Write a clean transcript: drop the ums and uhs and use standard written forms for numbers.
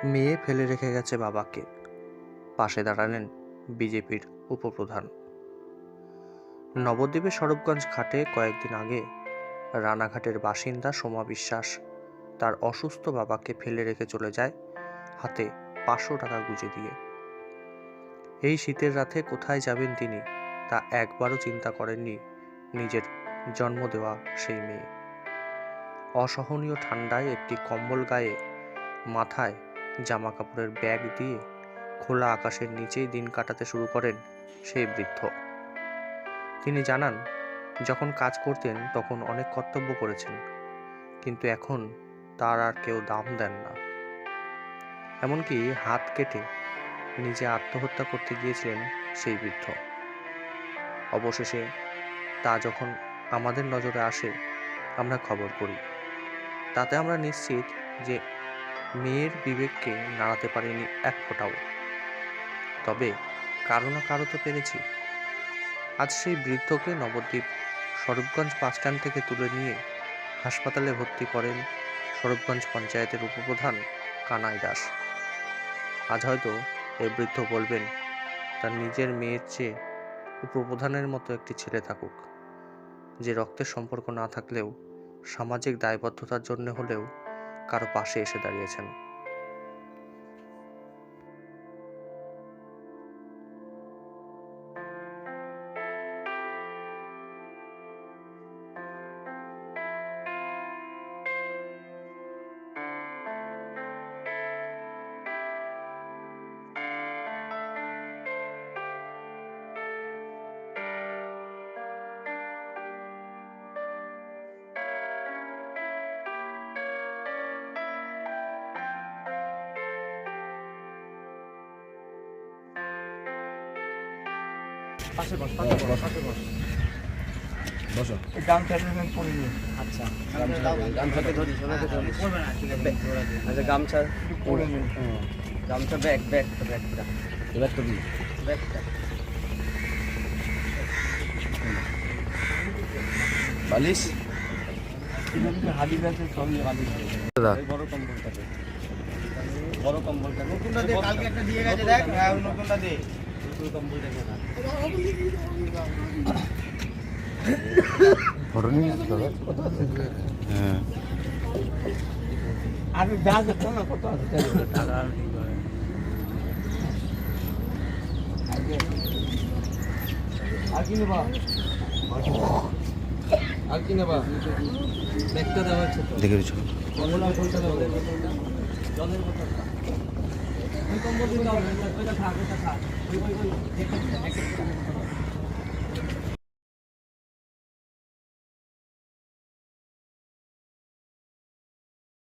মেয়ে ফেলে রেখে গেছে বাবাকে, পাশে দাঁড়ালেন বিজেপির উপপ্রধান। নবদ্বীপের স্বরূপগঞ্জ ঘাটে কয়েকদিন আগে রানাঘাটের বাসিন্দা সোমা বিশ্বাস তার অসুস্থ বাবাকে ফেলে রেখে চলে যায় হাতে 500 টাকা গুঁজে দিয়ে। এই শীতের রাতে কোথায় যাবেন তিনি তা একবারও চিন্তা করেননি নিজের জন্ম দেওয়া সেই মেয়ে। অসহনীয় ঠান্ডায় একটি কম্বল গায়ে, মাথায় জামা কাপড়ের ব্যাগ দিয়ে খোলা আকাশের নিচেই দিন কাটাতে শুরু করেন সেই বৃদ্ধ। তিনি জানান, যখন কাজ করতেন তখন অনেক কর্তব্য করেছেন, কিন্তু এখন তার আর কেউ দাম দেন না। এমনকি হাত কেটে নিজে আত্মহত্যা করতে গিয়েছিলেন সেই বৃদ্ধ। অবশেষে তা যখন আমাদের নজরে আসে, আমরা খবর করি। তাতে আমরা নিশ্চিত যে মেয়ের বিবেককে নাড়াতে পারিনি এক ফোঁটাও, তবে কারো না কারো তো পেরেছি। আজ সেই বৃদ্ধকে নবদ্বীপ স্বরূপগঞ্জ বাসস্ট্যান্ড থেকে তুলে নিয়ে হাসপাতালে ভর্তি করেন স্বরূপগঞ্জ পঞ্চায়েতের উপপ্রধান কানাই দাস। আজ হয়তো এই বৃদ্ধ বলবেন, তার নিজের মেয়ের চেয়ে উপপ্রধানের মতো একটি ছেলে থাকুক, যে রক্তের সম্পর্ক না থাকলেও সামাজিক দায়বদ্ধতার জন্য হলেও কারো পাশে এসে দাঁড়িয়েছেন। পাশে বস, পাশে বস, পাশে বস। বসো। এই গামছা পরে নিয়ে। আচ্ছা, গামছাকে ধরি, সোনাকে ধরি। আচ্ছা, গামছা পরে নিয়ে। গামছা ব্যাগটা এবার তো দিই ব্যাগটা বালিশ হাদি ব্যাগের সঙ্গে হাদি বড় কম্বলটাকে নতুনটা দে, কালকে একটা দিয়ে গেছে দেখ, হ্যাঁ ওই নতুনটা দে। নতুন কম্বলটাকে না হ্যাঁ আমি ব্যাগ দেখো না কত আছে টাকা আর কি নেবা ব্যাগটা দেওয়া হচ্ছে তো দেখে দিচ্ছ কম্বল আর কোনটা দেবো জলের বোতলটা ওই কম্বল দিতে হবে ওইটা থাক ওই